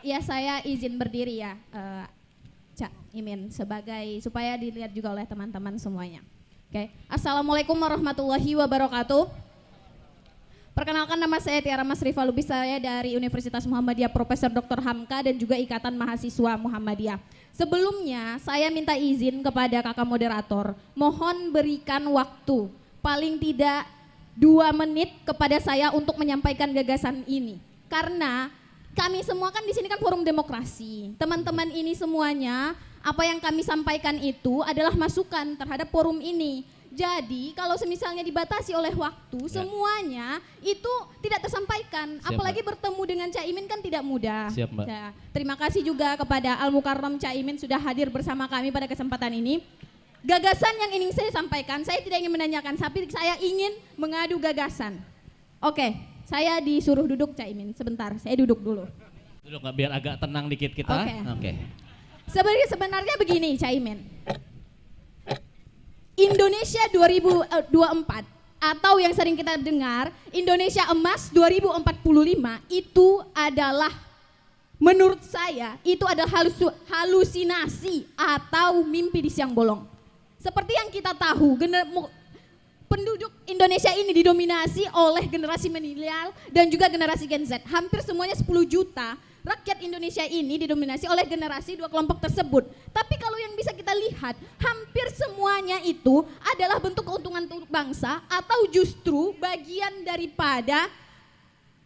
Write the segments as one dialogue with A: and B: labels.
A: Ya saya izin berdiri ya, Cak Imin, supaya dilihat juga oleh teman-teman semuanya. Oke, Assalamualaikum warahmatullahi wabarakatuh. Perkenalkan, nama saya Tiara Mas Rifa Lubis, saya dari Universitas Muhammadiyah Profesor Dr. Hamka dan juga Ikatan Mahasiswa Muhammadiyah. Sebelumnya saya minta izin kepada kakak moderator, mohon berikan waktu paling tidak 2 menit kepada saya untuk menyampaikan gagasan ini. Karena kami semua kan di sini kan forum demokrasi. Teman-teman ini semuanya, apa yang kami sampaikan itu adalah masukan terhadap forum ini. Jadi kalau semisalnya dibatasi oleh waktu, semuanya itu tidak tersampaikan. Siap, apalagi Mbak. Bertemu dengan Caimin kan tidak mudah.
B: Siap, Mbak.
A: Ya, terima kasih juga kepada Al Mukarram Caimin sudah hadir bersama kami pada kesempatan ini. Gagasan yang ingin saya sampaikan, saya tidak ingin menanyakan, tapi saya ingin mengadu gagasan. Oke, saya disuruh duduk Caimin, sebentar, saya duduk dulu.
B: Duduk nggak, biar agak tenang dikit kita. Oke.
A: Sebenarnya begini Caimin. Indonesia 2024 atau yang sering kita dengar Indonesia Emas 2045 itu adalah, menurut saya itu adalah halusinasi atau mimpi di siang bolong. Seperti yang kita tahu, penduduk Indonesia ini didominasi oleh generasi milenial dan juga generasi Gen Z. Hampir semuanya 10 juta rakyat Indonesia ini didominasi oleh generasi 2 kelompok tersebut. Tapi kalau yang bisa kita lihat, hampir semuanya itu adalah bentuk keuntungan untuk bangsa atau justru bagian daripada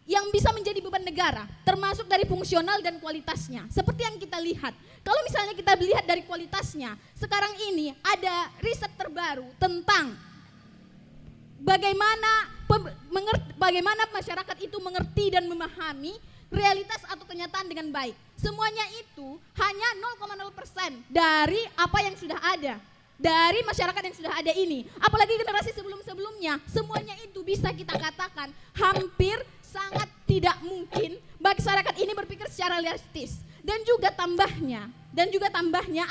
A: yang bisa menjadi beban negara, termasuk dari fungsional dan kualitasnya. Seperti yang kita lihat, kalau misalnya kita lihat dari kualitasnya, sekarang ini ada riset terbaru tentang bagaimana masyarakat itu mengerti dan memahami realitas atau kenyataan dengan baik. Semuanya itu hanya 0,0% dari apa yang sudah ada, dari masyarakat yang sudah ada ini. Apalagi generasi sebelum-sebelumnya, semuanya itu bisa kita katakan hampir sangat tidak mungkin bagi masyarakat ini berpikir secara realistis. Dan juga tambahnya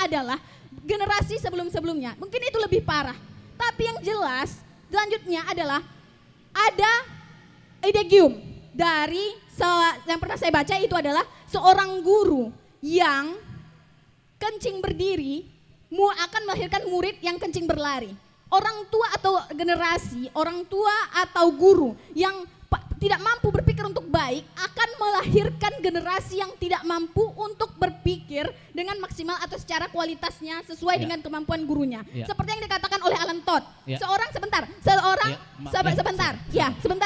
A: adalah generasi sebelum-sebelumnya, mungkin itu lebih parah. Tapi yang jelas selanjutnya adalah ada idegium dari yang pernah saya baca, itu adalah seorang guru yang kencing berdiri akan melahirkan murid yang kencing berlari. Orang tua atau generasi, orang tua atau guru yang tidak mampu berpikir untuk baik akan melahirkan generasi yang tidak mampu untuk berpikir dengan maksimal atau secara kualitasnya sesuai dengan kemampuan gurunya. Seperti yang dikatakan oleh Alan Todd. Sebentar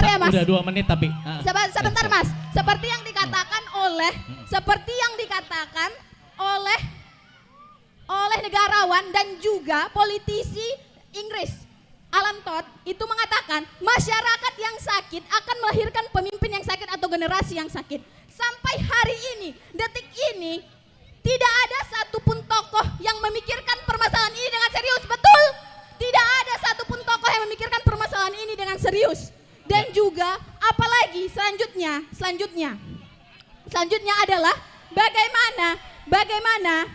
A: ya Mas.
B: Udah 2 menit tapi.
A: Sebentar Mas. Seperti yang dikatakan oleh negarawan dan juga politisi Inggris. Alan Todd itu mengatakan masyarakat yang sakit akan melahirkan pemimpin yang sakit atau generasi yang sakit. Sampai hari ini, detik ini, tidak ada satupun tokoh yang memikirkan permasalahan ini dengan serius. Betul? Tidak ada satupun tokoh yang memikirkan permasalahan ini dengan serius. Dan juga apalagi selanjutnya adalah bagaimana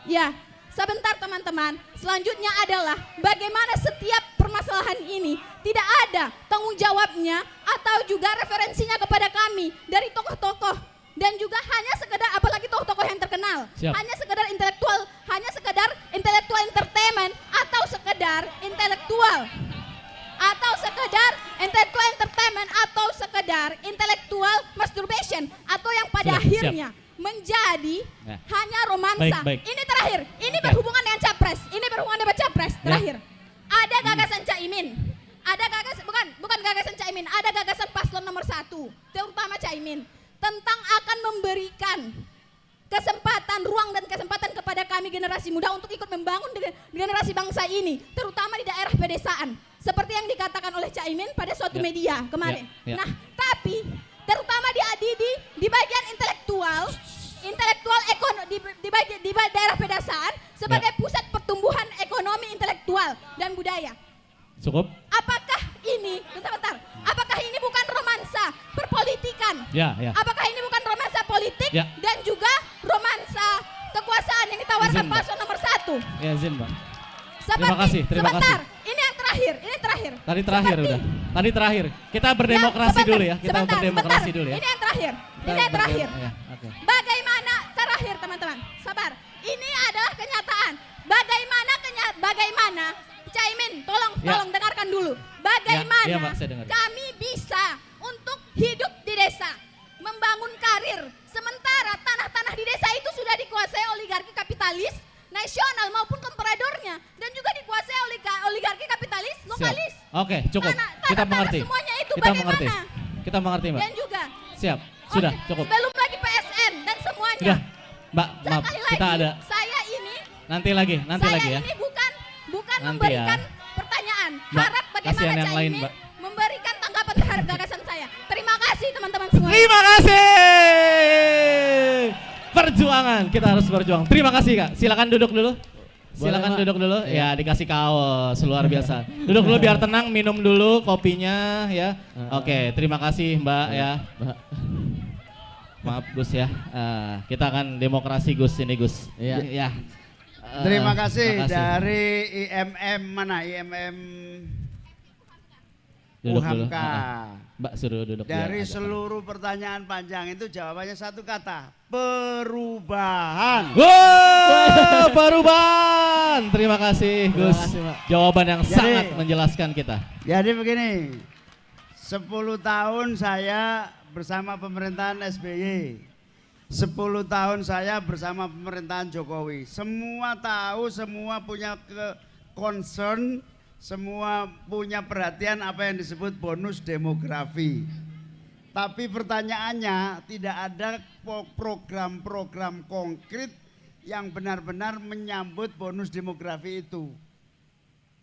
A: ya, sebentar teman-teman. Selanjutnya adalah bagaimana setiap permasalahan ini tidak ada tanggung jawabnya atau juga referensinya kepada kami dari tokoh-tokoh, dan juga hanya sekedar, apalagi tokoh-tokoh yang terkenal, hanya sekedar intelektual entertainment atau sekedar intelektual entertainment atau sekedar intelektual masturbation atau yang pada akhirnya menjadi hanya romansa.
B: Baik.
A: Ini terakhir, ini berhubungan dengan capres. Terakhir. Ada gagasan Caimin. Bukan gagasan Caimin, ada gagasan paslon nomor 1, terutama Caimin, tentang akan memberikan ruang dan kesempatan kepada kami generasi muda untuk ikut membangun generasi bangsa ini, terutama di daerah pedesaan. Seperti yang dikatakan oleh Caimin pada suatu media kemarin. Nah, tapi terutama di bagian intelektual di daerah pedesaan sebagai pusat pertumbuhan ekonomi intelektual dan budaya.
B: Cukup.
A: Apakah ini bukan romansa perpolitikan? Apakah ini bukan romansa politik dan juga romansa kekuasaan yang ditawarkan paslon nomor 1?
B: Ya, izin, Mbak.
A: Terima kasih. Ini yang terakhir.
B: Tadi terakhir. Kita berdemokrasi dulu ya. Ini yang terakhir.
A: Ini terakhir.
B: Ya, oke.
A: Bagaimana terakhir teman-teman? Sabar. Ini adalah kenyataan. Bagaimana Caimin, tolong dengarkan dulu. Bagaimana
B: Ya, Mbak, saya dengar.
A: kami bisa untuk hidup di desa, membangun karir, sementara tanah-tanah di desa itu sudah dikuasai oligarki kapitalis nasional maupun komperadornya, dan juga dikuasai oleh oligarki kapitalis lokalis.
B: Siap. Oke, cukup. Kita mengerti.
A: Semuanya itu
B: Kita
A: bagaimana?
B: mengerti. Kita mengerti, Mbak.
A: Dan juga
B: Siap. Sudah,
A: oke,
B: cukup.
A: belum lagi PSN dan semuanya.
B: Sudah. Mbak, maaf,
A: Sekali lagi,
B: kita ada
A: saya ini
B: nanti lagi ya.
A: ini bukan
B: Nanti
A: memberikan
B: ya.
A: pertanyaan.
B: Mbak,
A: Harap
B: kasihan
A: bagaimana
B: yang lain,
A: Caimin
B: Mbak.
A: memberikan tanggapan terhadap gagasan saya. Terima kasih teman-teman semua.
B: Terima kasih. Perjuangan, kita harus berjuang. Terima kasih, Kak. Silakan duduk dulu. Silakan duduk dulu. Ya, dikasih kaos luar biasa. Duduk dulu biar tenang, minum dulu kopinya ya. Oke, terima kasih, Mbak ya. Maaf Gus ya. Kita akan demokrasi Gus ini Gus.
C: Iya.
B: Ya.
D: Terima kasih dari IMM mana? IMM
B: Duduk dulu.
D: UHAMKA.
B: Mbak suruh duduk. biar
D: Dari
B: agak
D: seluruh pertanyaan panjang itu jawabannya satu kata, perubahan.
B: Wow, perubahan. Terima kasih Gus.
C: kasih, Pak.
B: Jawaban yang
D: Jadi-
B: sangat menjelaskan kita.
D: Jadi begini, 10 tahun saya bersama pemerintahan SBY, 10 tahun saya bersama pemerintahan Jokowi. Semua tahu, semua punya concern, semua punya perhatian apa yang disebut bonus demografi. Tapi pertanyaannya tidak ada program-program konkret yang benar-benar menyambut bonus demografi itu.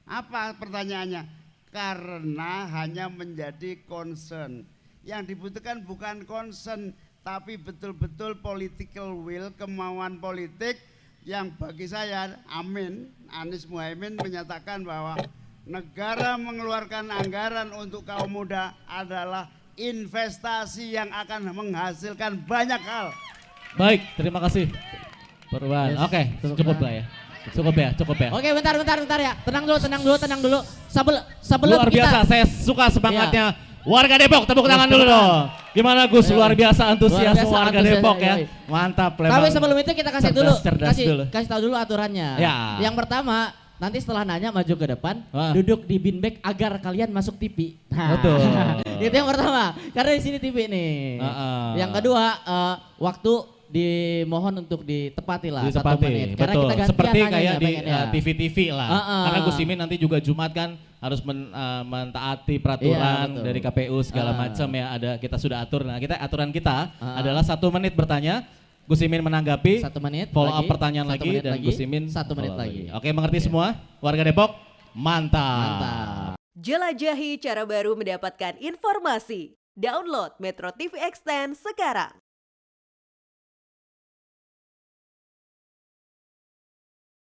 D: Apa pertanyaannya? Karena hanya menjadi concern. Yang dibutuhkan bukan concern, tapi betul-betul political will, kemauan politik yang bagi saya, amin, Anies Muhaimin menyatakan bahwa negara mengeluarkan anggaran untuk kaum muda adalah investasi yang akan menghasilkan banyak hal.
B: Baik, terima kasih. Perubahan.
C: Yes,
B: Oke, cukup lah ya. Cukup ya.
C: Oke, bentar ya. Tenang dulu. Sebelum
B: Luar
C: kita
B: biasa, saya suka semangatnya warga Depok. Tepuk tangan dulu dong. Gimana Gus? Luar biasa antusias
C: Luar biasa
B: warga
C: antusias,
B: Depok ya.
C: yoi.
B: Mantap.
C: Tapi sebelum itu kita kasih
B: cerdas dulu.
C: kasih tahu dulu aturannya.
B: Ya.
C: Yang pertama, nanti setelah nanya maju ke depan,
B: Wah.
C: duduk di bin bag agar kalian masuk TV.
B: Betul.
C: Itu yang pertama, karena di sini TV nih. Yang kedua, waktu dimohon untuk ditepati lah 1 menit. Karena
B: betul.
C: kita gantian
B: Seperti
C: nanya
B: kayak
C: ya,
B: di
C: pengennya.
B: TV-TV lah. Karena Gus Imin nanti juga Jumat kan harus mentaati
C: Iya,
B: peraturan
C: betul.
B: dari KPU segala macam ya. Kita sudah atur. Nah, aturan kita adalah 1 menit bertanya. Gus Imin menanggapi,
C: 1 menit
B: follow
C: lagi,
B: up pertanyaan
C: 1
B: lagi
C: menit
B: dan
C: lagi,
B: Gus Imin
C: 1 menit
B: follow
C: lagi.
B: Oke, mengerti semua? Warga Depok? Mantap.
E: Jelajahi cara baru mendapatkan informasi. Download Metro TV Extend sekarang.